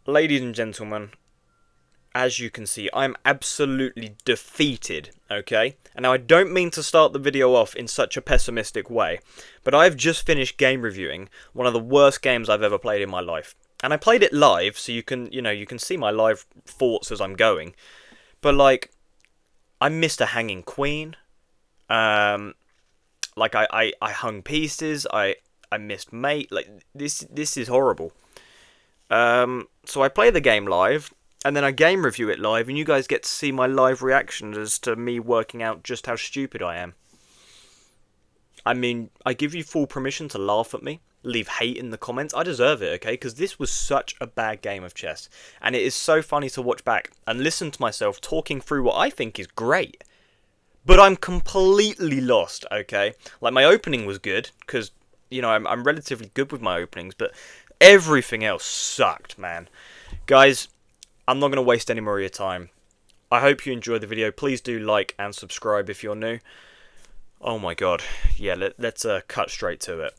Ladies and gentlemen, as you can see, I'm absolutely defeated, okay? And now I don't mean to start the video off in such a pessimistic way, but I've just finished game reviewing one of the worst games I've ever played in my life. And I played it live, so you can see my live thoughts as I'm going. But like, I missed a hanging queen. I hung pieces. I missed mate. Like this is horrible. So I play the game live, and then I game review it live, and you guys get to see my live reaction as to me working out just how stupid I am. I mean, I give you full permission to laugh at me, leave hate in the comments. I deserve it, okay? Because this was such a bad game of chess, and it is so funny to watch back and listen to myself talking through what I think is great. But I'm completely lost, okay? Like, my opening was good, because, I'm relatively good with my openings, but everything else sucked, man. Guys, I'm not going to waste any more of your time. I hope you enjoyed the video. Please do like and subscribe if you're new. Oh my god. Yeah, let's cut straight to it.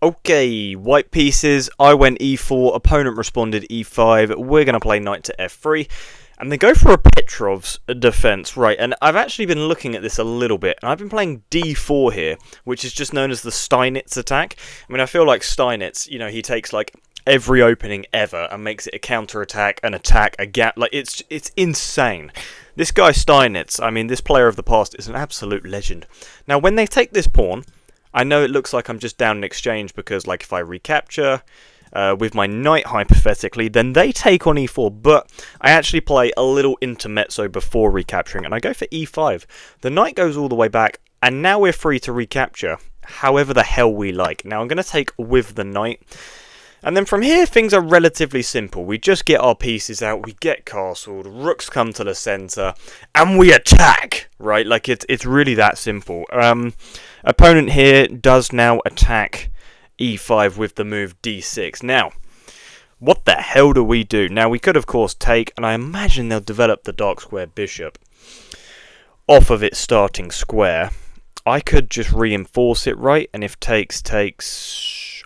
Okay, white pieces. I went e4, opponent responded e5. We're going to play knight to f3. And they go for a Petrov's defense, right, and I've actually been looking at this a little bit, and I've been playing d4 here, which is just known as the Steinitz attack. I mean, I feel like Steinitz, he takes, like, every opening ever and makes it a counter-attack, an attack, a gap, like, it's insane. This guy Steinitz, I mean, this player of the past is an absolute legend. Now, when they take this pawn, I know it looks like I'm just down in exchange because, like, if I recapture with my knight, hypothetically, then they take on e4, but I actually play a little intermezzo before recapturing, and I go for e5. The knight goes all the way back, and now we're free to recapture however the hell we like. Now I'm going to take with the knight, and then from here things are relatively simple. We just get our pieces out, we get castled, rooks come to the centre, and we attack, right? Like, it's really that simple. Opponent here does now attack e5 with the move d6. Now, what the hell do we do? Now, we could, of course, take, and I imagine they'll develop the dark square bishop off of its starting square. I could just reinforce it, right? And if takes,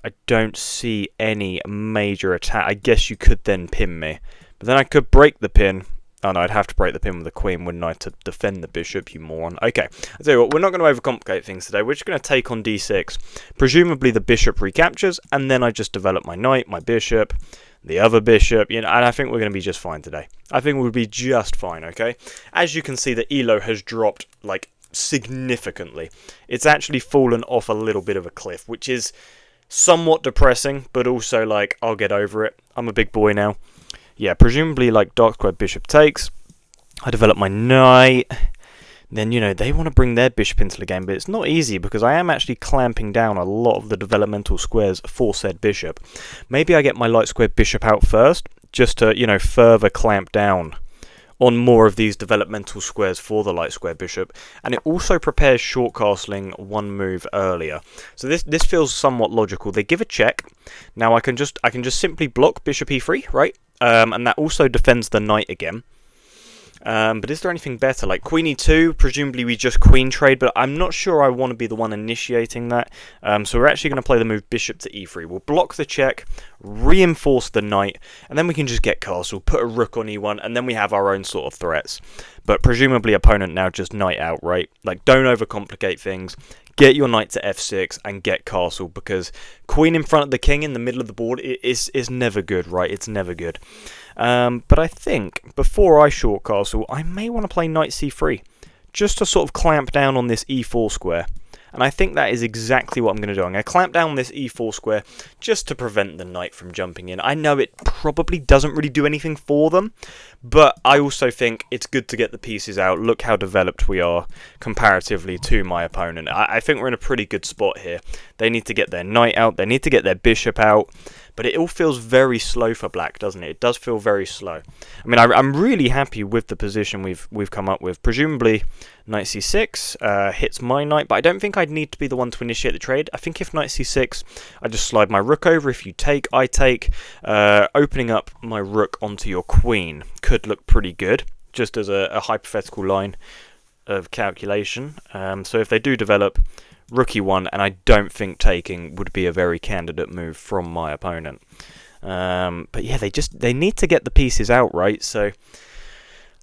I don't see any major attack. I guess you could then pin me. But then I could break the pin. Oh no, I'd have to break the pin with the queen, wouldn't I, to defend the bishop, you moron. Okay, I'll tell you what, we're not going to overcomplicate things today. We're just going to take on d6. Presumably the bishop recaptures, and then I just develop my knight, my bishop, the other bishop, and I think we're going to be just fine today. I think we'll be just fine, okay? As you can see, the elo has dropped, like, significantly. It's actually fallen off a little bit of a cliff, which is somewhat depressing, but also, like, I'll get over it. I'm a big boy now. Yeah, presumably, like, dark square bishop takes. I develop my knight. Then, they want to bring their bishop into the game, but it's not easy because I am actually clamping down a lot of the developmental squares for said bishop. Maybe I get my light square bishop out first, just to, further clamp down on more of these developmental squares for the light square bishop, and it also prepares short castling one move earlier. So this feels somewhat logical. They give a check. Now I can just simply block bishop e3, right? And that also defends the knight again. But is there anything better? Like queen e2, presumably we just queen trade, but I'm not sure I want to be the one initiating that. So we're actually going to play the move bishop to e3. We'll block the check, reinforce the knight, and then we can just get castle, put a rook on e1, and then we have our own sort of threats. But presumably opponent now just knight out, right? Like, don't overcomplicate things. Get your knight to f6 and get castle, because queen in front of the king in the middle of the board is never good, right? It's never good. But I think before I short castle, I may want to play knight c3, just to sort of clamp down on this e4 square. And I think that is exactly what I'm going to do. I'm going to clamp down on this e4 square just to prevent the knight from jumping in. I know it probably doesn't really do anything for them, but I also think it's good to get the pieces out. Look how developed we are comparatively to my opponent. I think we're in a pretty good spot here. They need to get their knight out. They need to get their bishop out. But it all feels very slow for black, doesn't it? It does feel very slow. I mean, I'm really happy with the position we've come up with. Presumably, knight c6 hits my knight, but I don't think I'd need to be the one to initiate the trade. I think if knight c6, I just slide my rook over. If you take, I take. Opening up my rook onto your queen could look pretty good, just as a hypothetical line of calculation. So if they do develop Rook e1, and I don't think taking would be a very candidate move from my opponent. But yeah, they need to get the pieces out right. So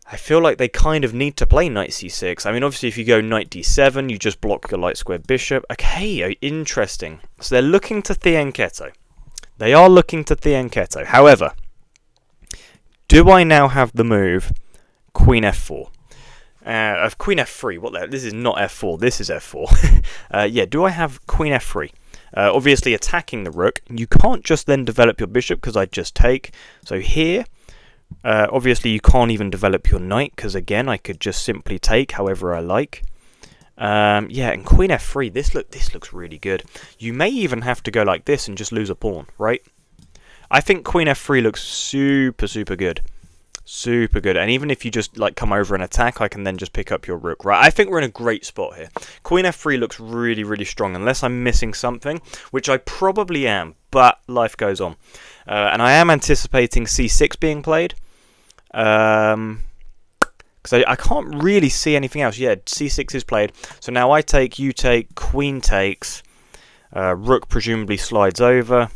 I feel like they kind of need to play knight c6. I mean, obviously, if you go knight d7, you just block your light square bishop. Okay, interesting. So they're looking to Fianchetto. They are looking to Fianchetto. However, do I now have the move queen f4? Of queen f3. What the? This is not f4. This is f4. Yeah. Do I have queen f3? Obviously, attacking the rook. You can't just then develop your bishop because I just take. So here. Obviously, you can't even develop your knight because, again, I could just simply take however I like. Yeah, and queen f3, this looks really good. You may even have to go like this and just lose a pawn, right? I think queen f3 looks super, super good. Super good. And even if you just like come over and attack, I can then just pick up your rook, right? I think we're in a great spot here. Queen f3 looks really, really strong, unless I'm missing something, which I probably am, but life goes on. And I am anticipating c6 being played. Because I can't really see anything else. Yeah, c6 is played. So now I take, you take, queen takes, rook presumably slides over.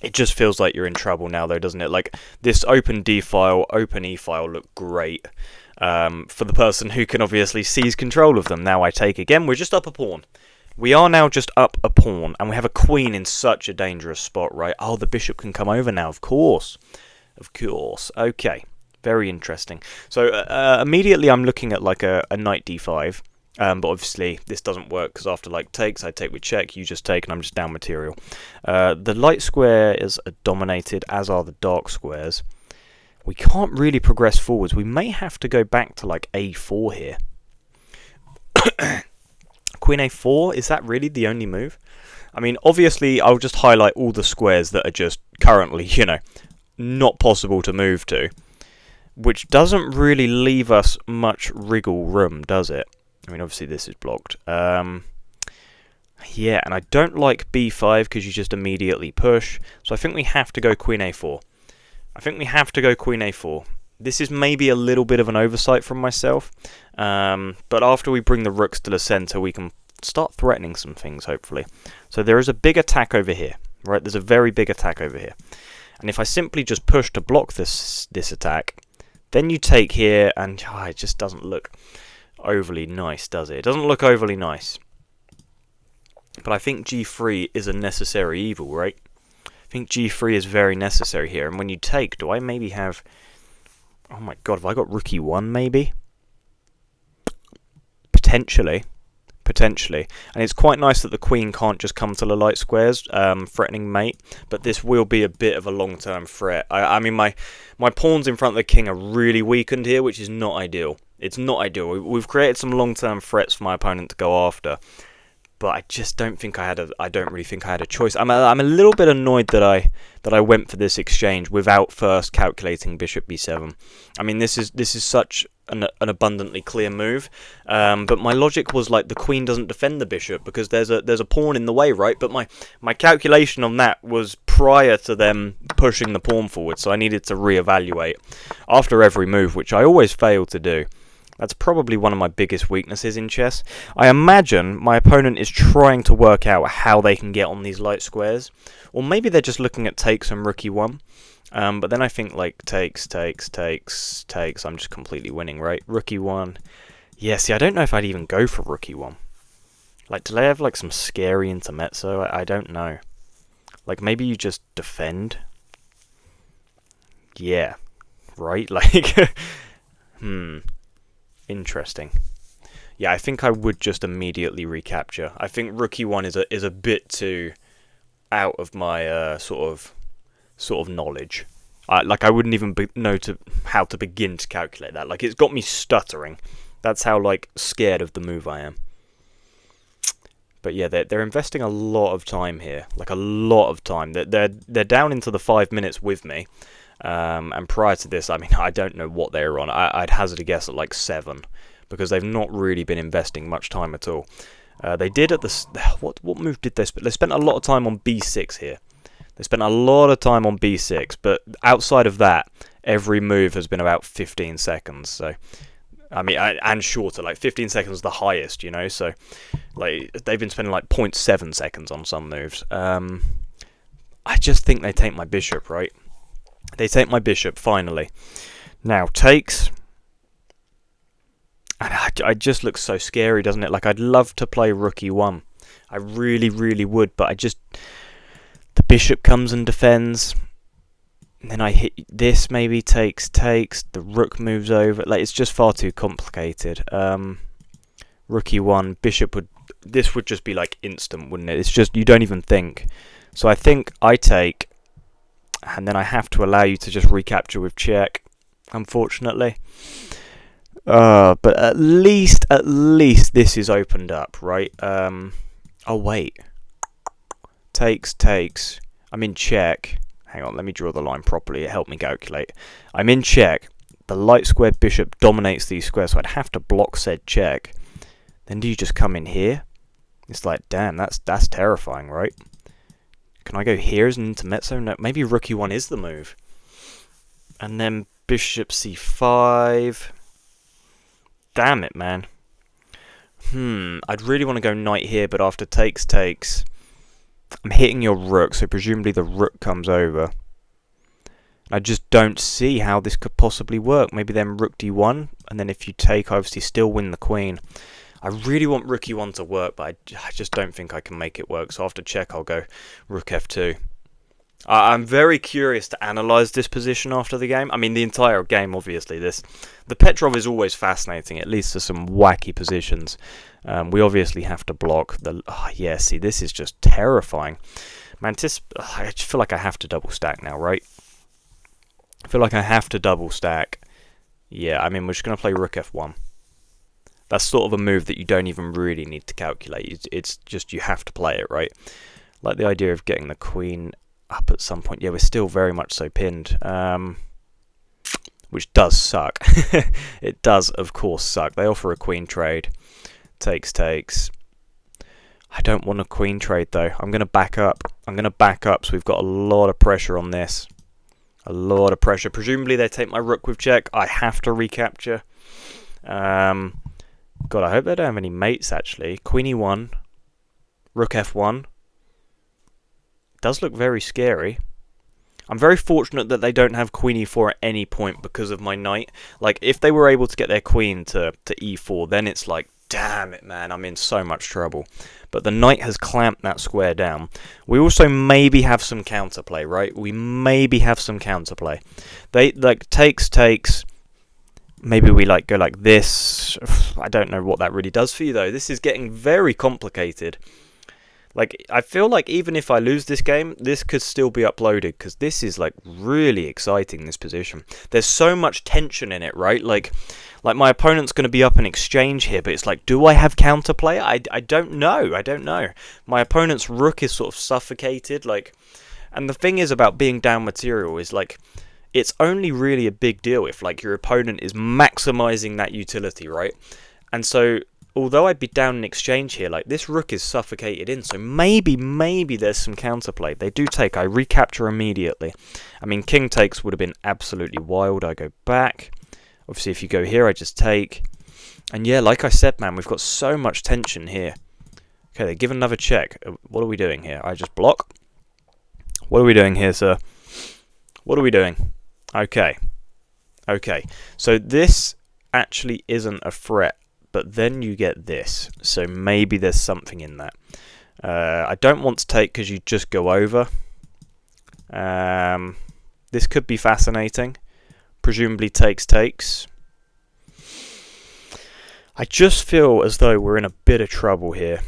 It just feels like you're in trouble now, though, doesn't it? Like, this open d file, open e file look great for the person who can obviously seize control of them. Now I take again. We're just up a pawn. We are now just up a pawn, and we have a queen in such a dangerous spot, right? Oh, the bishop can come over now, of course. Of course. Okay. Very interesting. So immediately I'm looking at like a knight d5, but obviously this doesn't work because after like takes, I take with check, you just take, and I'm just down material. The light square is dominated, as are the dark squares. We can't really progress forwards. We may have to go back to like a4 here. Queen a4, is that really the only move? I mean, obviously I'll just highlight all the squares that are just currently, you know, not possible to move to. Which doesn't really leave us much wriggle room, does it? I mean, obviously this is blocked. Yeah, and I don't like b5 because you just immediately push. So I think we have to go queen a4. This is maybe a little bit of an oversight from myself. But after we bring the rooks to the centre, we can start threatening some things, hopefully. So there is a big attack over here, right? There's a very big attack over here. And if I simply just push to block this attack... Then you take here, and it just doesn't look overly nice, does it? It doesn't look overly nice. But I think g3 is a necessary evil, right? I think g3 is very necessary here. And when you take, do I maybe have... Oh my god, have I got rook e1 maybe? Potentially. And it's quite nice that the queen can't just come to the light squares, threatening mate, but this will be a bit of a long-term threat. I mean, my pawns in front of the king are really weakened here, which is not ideal. It's not ideal. We've created some long-term threats for my opponent to go after, but I just don't think I don't really think I had a choice. I'm a little bit annoyed that I went for this exchange without first calculating bishop b7. I mean, this is such an abundantly clear move, but my logic was like the queen doesn't defend the bishop because there's a pawn in the way, right? But my calculation on that was prior to them pushing the pawn forward, so I needed to reevaluate after every move, which I always fail to do. That's probably one of my biggest weaknesses in chess. I imagine my opponent is trying to work out how they can get on these light squares, or maybe they're just looking at takes and rook e1. But then I think like takes, I'm just completely winning, right? Rook e1. Yeah, see, I don't know if I'd even go for rook e1. Like, do they have like some scary intermezzo? I don't know. Like, maybe you just defend? Yeah, right? Like, interesting. Yeah, I think I would just immediately recapture. I think rook e1 is a bit too out of my sort of knowledge. Like, I wouldn't even know how to begin to calculate that. Like, it's got me stuttering. That's how like scared of the move I am. But yeah, they're investing a lot of time here, like a lot of time. They're down into the 5 minutes with me, and prior to this, I mean, I don't know what they were on. I'd hazard a guess at like 7, because they've not really been investing much time at all. They did at the what move did they spend? They spent a lot of time on b6 here. They spent a lot of time on b6, but outside of that, every move has been about 15 seconds. So, I mean, and shorter, like 15 seconds the highest, you know. So, like, they've been spending like 0.7 seconds on some moves. I just think they take my bishop, right? They take my bishop, finally. Now, takes. And it just looks so scary, doesn't it? Like, I'd love to play rook e1. I really, really would, but I just... The bishop comes and defends. And then I hit this, maybe takes. The rook moves over. Like, it's just far too complicated. Rook e1, bishop would... This would just be, like, instant, wouldn't it? It's just, you don't even think. So I think I take... And then I have to allow you to just recapture with check, unfortunately. But at least this is opened up, right? Oh, wait. Takes. I'm in check. Hang on, let me draw the line properly. It helped me calculate. I'm in check. The light square bishop dominates these squares, so I'd have to block said check. Then do you just come in here? It's like, damn, that's terrifying, right? Can I go here as an intermezzo? No, maybe rook e1 is the move. And then bishop c5. Damn it, man. I'd really want to go knight here, but after takes, I'm hitting your rook, so presumably the rook comes over. I just don't see how this could possibly work. Maybe then rook d1, and then if you take, I obviously still win the queen. I really want rook e1 to work, but I just don't think I can make it work. So after check, I'll go rook f2. I'm very curious to analyse this position after the game. I mean, the entire game, obviously. The Petrov is always fascinating. It leads to some wacky positions. We obviously have to block the... yeah, see, this is just terrifying. Mantis... I just feel like I have to double stack now, right? I feel like I have to double stack. Yeah, I mean, we're just going to play rook f1. That's sort of a move that you don't even really need to calculate. It's just you have to play it, right? Like the idea of getting the queen up at some point. Yeah, we're still very much so pinned. Which does suck. It does, of course, suck. They offer a queen trade. Takes. I don't want a queen trade, though. I'm going to back up. So we've got a lot of pressure on this. A lot of pressure. Presumably they take my rook with check. I have to recapture. God, I hope they don't have any mates, actually. Queen e1. Rook f1. Does look very scary. I'm very fortunate that they don't have queen e4 at any point because of my knight. Like, if they were able to get their queen to e4, then it's like, damn it, man, I'm in so much trouble. But the knight has clamped that square down. We also maybe have some counterplay, right? We maybe have some counterplay. They, like, takes. Maybe we, like, go like this. I don't know what that really does for you, though. This is getting very complicated. Like, I feel like even if I lose this game, this could still be uploaded, because this is, like, really exciting, this position. There's so much tension in it, right? Like my opponent's going to be up an exchange here, but it's like, do I have counterplay? I don't know. My opponent's rook is sort of suffocated, like... And the thing is about being down material is, like, it's only really a big deal if, like, your opponent is maximizing that utility, right? And so... Although I'd be down in exchange here, like, this rook is suffocated in, so maybe there's some counterplay. They do take, I recapture immediately. I mean, king takes would have been absolutely wild. I go back. Obviously, if you go here, I just take. And yeah, like I said, man, we've got so much tension here. Okay, they give another check. What are we doing here? I just block. What are we doing here, sir? What are we doing? Okay. So this actually isn't a threat. But then you get this, so maybe there's something in that. I don't want to take because you just go over. This could be fascinating. Presumably takes. I just feel as though we're in a bit of trouble here.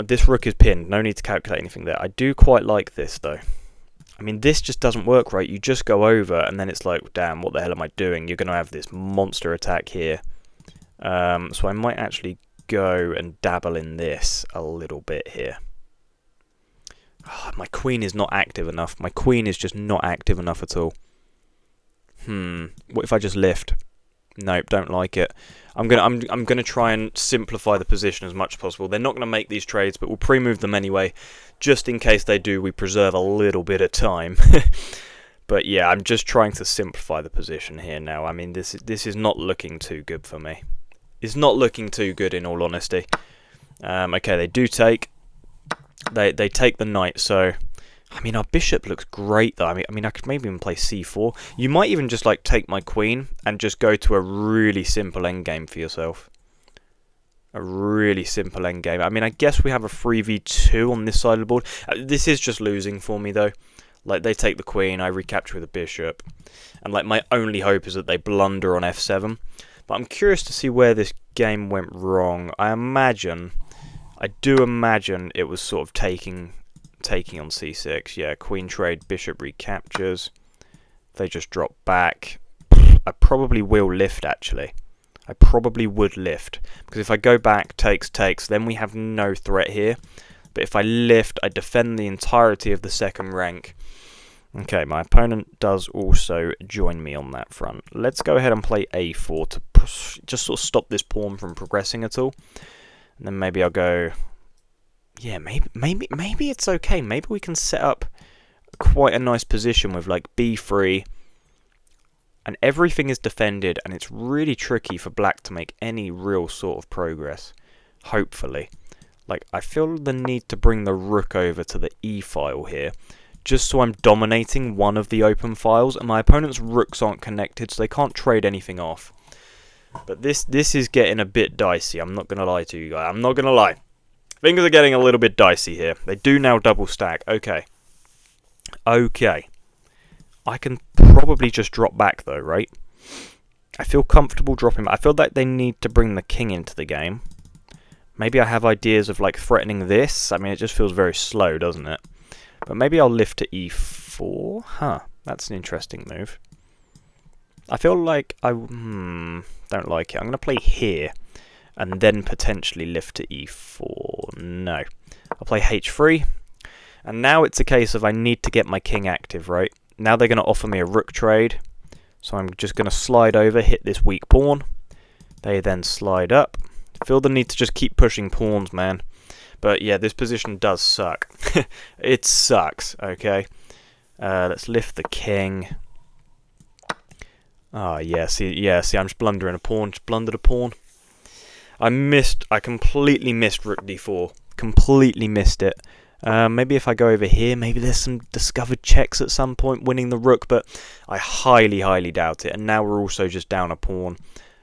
This rook is pinned, no need to calculate anything there. I do quite like this, though. I mean, this just doesn't work, right? You just go over, and then it's like, damn, what the hell am I doing? You're going to have this monster attack here. So I might actually go and dabble in this a little bit here. Oh, my queen is not active enough. My queen is just not active enough at all. What if I just lift? Nope, don't like it. I'm gonna try and simplify the position as much as possible. They're not gonna make these trades, but we'll pre-move them anyway, just in case they do. We preserve a little bit of time. But yeah, I'm just trying to simplify the position here now. I mean, this is not looking too good for me. It's not looking too good, in all honesty. Okay, they do take. They take the knight, so I mean, our bishop looks great, though. I mean, I could maybe even play c4. You might even just, like, take my queen and just go to a really simple endgame for yourself. A really simple endgame. I mean, I guess we have a 3v2 on this side of the board. This is just losing for me, though. Like, they take the queen, I recapture with the bishop. And, like, my only hope is that they blunder on f7. But I'm curious to see where this game went wrong. I do imagine it was sort of taking on c6. Yeah, queen trade, bishop recaptures. They just drop back. I probably will lift, actually. I probably would lift. Because if I go back, takes, then we have no threat here. But if I lift, I defend the entirety of the second rank. Okay, my opponent does also join me on that front. Let's go ahead and play a4 to just sort of stop this pawn from progressing at all. And then maybe I'll go... Yeah, maybe it's okay. Maybe we can set up quite a nice position with like b3, and everything is defended, and it's really tricky for black to make any real sort of progress. Hopefully, like I feel the need to bring the rook over to the e file here, just so I'm dominating one of the open files, and my opponent's rooks aren't connected, so they can't trade anything off. But this is getting a bit dicey. I'm not gonna lie to you guys. I'm not gonna lie. Things are getting a little bit dicey here. They do now double stack. Okay. I can probably just drop back though, right? I feel comfortable dropping back. I feel like they need to bring the king into the game. Maybe I have ideas of like threatening this. I mean, it just feels very slow, doesn't it? But maybe I'll lift to e4. Huh. That's an interesting move. I feel like I don't like it. I'm going to play here. And then potentially lift to e4. No. I'll play h3. And now it's a case of I need to get my king active, right? Now they're going to offer me a rook trade. So I'm just going to slide over, hit this weak pawn. They then slide up. Feel the need to just keep pushing pawns, man. But yeah, this position does suck. It sucks, okay? Let's lift the king. Oh, yeah, see, I'm just blundering a pawn. Just blundered a pawn. I completely missed rook d4. Completely missed it. Maybe if I go over here, maybe there's some discovered checks at some point winning the rook, but I highly, highly doubt it. And now we're also just down a pawn.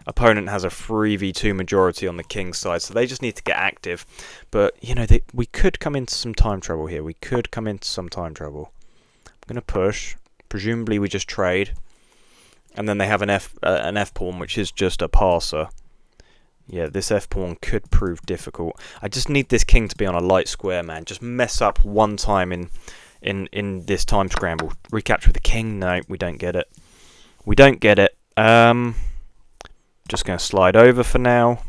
Opponent has a 3v2 majority on the king's side, so they just need to get active. But, you know, we could come into some time trouble here. I'm going to push. Presumably we just trade. And then they have an f pawn, which is just a passer. Yeah, this f-pawn could prove difficult. I just need this king to be on a light square, man. Just mess up one time in this time scramble. Recapture with the king? No, we don't get it. Just going to slide over for now.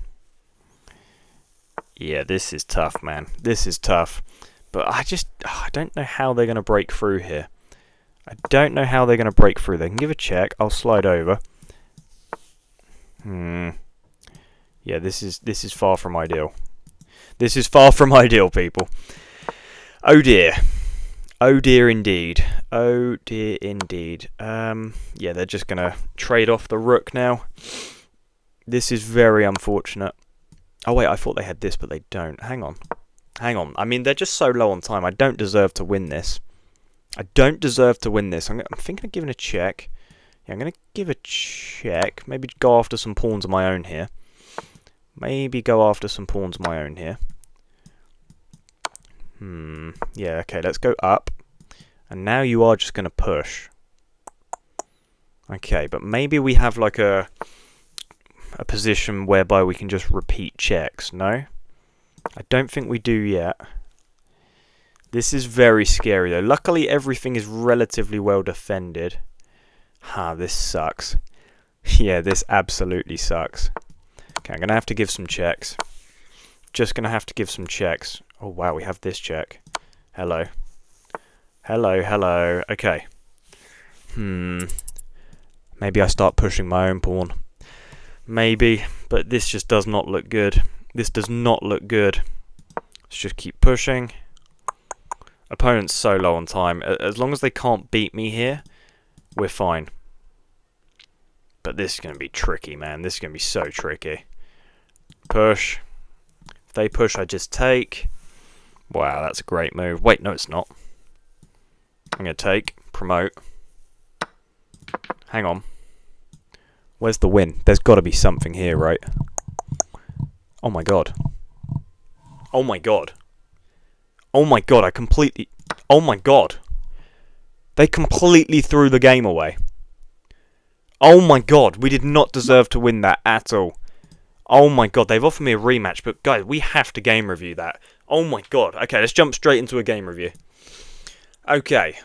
Yeah, this is tough, man. This is tough. But I don't know how they're going to break through here. They can give a check. I'll slide over. Yeah, this is far from ideal. This is far from ideal, people. Oh dear. Oh dear indeed. Oh dear indeed. Yeah, they're just going to trade off the rook now. This is very unfortunate. Oh wait, I thought they had this, but they don't. Hang on. I mean, they're just so low on time. I don't deserve to win this. I'm thinking of giving a check. Yeah, I'm going to give a check. Maybe go after some pawns of my own here. Yeah, okay, let's go up. And now you are just going to push. Okay, but maybe we have like a position whereby we can just repeat checks, no? I don't think we do yet. This is very scary though. Luckily everything is relatively well defended. This sucks. Yeah, this absolutely sucks. Okay, I'm going to have to give some checks. Oh wow, we have this check. Hello. Okay. Maybe I start pushing my own pawn. Maybe, but this just does not look good. Let's just keep pushing. Opponent's so low on time. As long as they can't beat me here, we're fine. But this is going to be tricky, man. This is going to be so tricky. Push. If they push, I just take. Wow, that's a great move. Wait, no, it's not. I'm going to take, promote. Hang on. Where's the win? There's got to be something here, right? Oh my god. Oh my god. Oh my god, I completely... Oh my god. They completely threw the game away. Oh my god, we did not deserve to win that at all. Oh my god, they've offered me a rematch, but guys, we have to game review that. Oh my god. Okay, let's jump straight into a game review. Okay.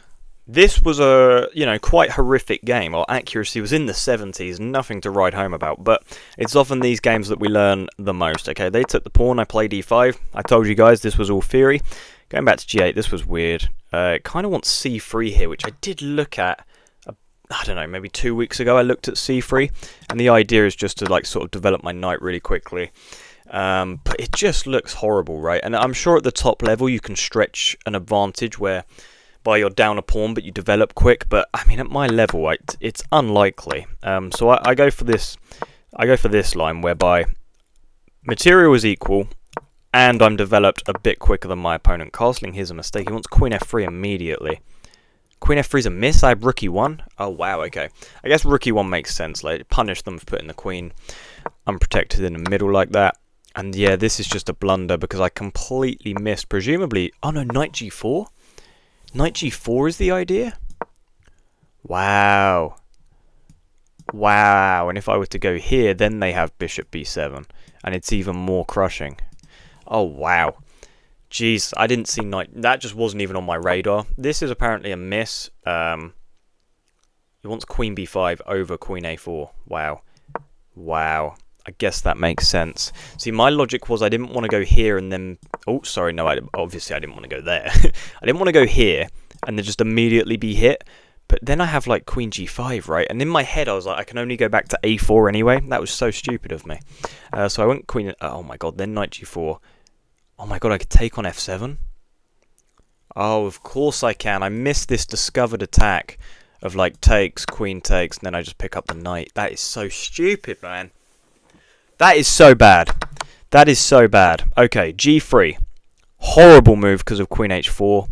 This was a, quite horrific game. Our accuracy was in the 70s, nothing to write home about, but it's often these games that we learn the most. Okay, they took the pawn, I played e5. I told you guys this was all theory. Going back to g8, this was weird. It kind of wants c3 here, which I did look at, I don't know, maybe 2 weeks ago I looked at c3, and the idea is just to sort of develop my knight really quickly. But it just looks horrible, right? And I'm sure at the top level you can stretch an advantage where by you're down a pawn but you develop quick, but I mean at my level it's unlikely. So I go for this line whereby material is equal and I'm developed a bit quicker than my opponent. Castling here's a mistake. He wants queen f3 immediately. Queen f3 is a miss. I have rook e1. Oh wow, okay. I guess rook e1 makes sense. Like punish them for putting the queen unprotected in the middle like that. And yeah, this is just a blunder because I completely missed, presumably... Oh no, knight g4? Knight g4 is the idea? Wow. Wow, and if I were to go here, then they have bishop b7. And it's even more crushing. Oh, wow. Jeez, I didn't see knight... That just wasn't even on my radar. This is apparently a miss. He wants queen b5 over queen a4. Wow. Wow. I guess that makes sense. See, my logic was I didn't want to go here and then... Oh, sorry, no, obviously I didn't want to go there. I didn't want to go here and then just immediately be hit. But then I have, like, queen g5, right? And in my head, I was like, I can only go back to a4 anyway. That was so stupid of me. So I went queen... Oh, my God, then knight g4. Oh, my God, I could take on f7? Oh, of course I can. I missed this discovered attack of, like, takes, queen takes, and then I just pick up the knight. That is so stupid, man. That is so bad. That is so bad. Okay, g3. Horrible move because of queen h4.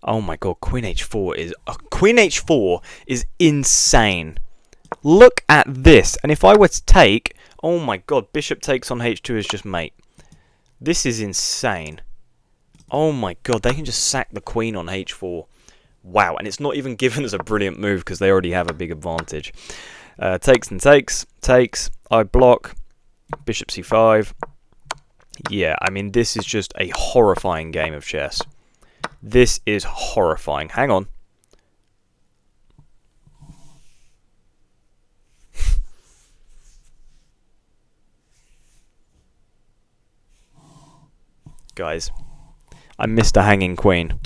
Oh my god, queen h4 is insane. Look at this. And if I were to take, oh my god, bishop takes on h2 is just mate. This is insane. Oh my god, they can just sack the queen on h4. Wow, and it's not even given as a brilliant move because they already have a big advantage. Takes and takes. Takes. I block. Bishop c5. Yeah, I mean, this is just a horrifying game of chess. This is horrifying. Hang on. Guys, I missed a hanging queen.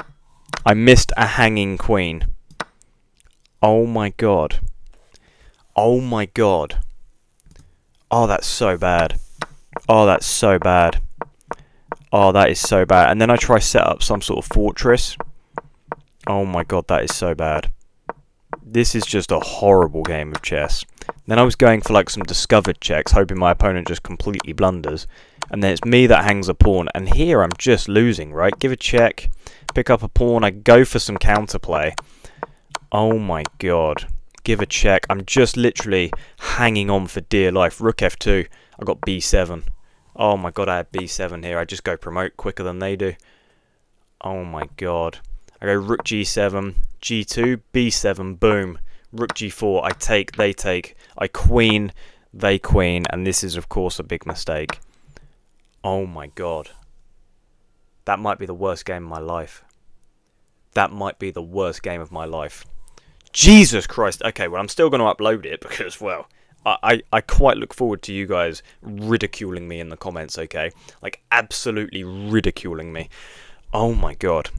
I missed a hanging queen. Oh my god. Oh my god. Oh, that's so bad. Oh, that's so bad. Oh, that is so bad. And then I try set up some sort of fortress. Oh my god, that is so bad. This is just a horrible game of chess. Then I was going for like some discovered checks, hoping my opponent just completely blunders. And then it's me that hangs a pawn. And here I'm just losing, right? Give a check, pick up a pawn, I go for some counterplay. Oh my god. Give a check. I'm just literally hanging on for dear life. Rook f2. I got b7. Oh my god, I had b7 here. I just go promote quicker than they do. Oh my god. I go rook g7, g2, b7, boom. Rook g4, I take, they take. I queen, they queen. And this is, of course, a big mistake. Oh my god. That might be the worst game of my life. That might be the worst game of my life. Jesus Christ. Okay, well, I'm still going to upload it because, well, I quite look forward to you guys ridiculing me in the comments, okay? Like, absolutely ridiculing me. Oh my god.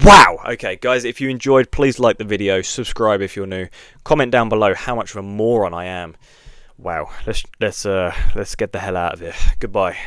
Wow! Okay, guys, if you enjoyed, please like the video, subscribe if you're new, comment down below how much of a moron I am. Wow, let's get the hell out of here. Goodbye.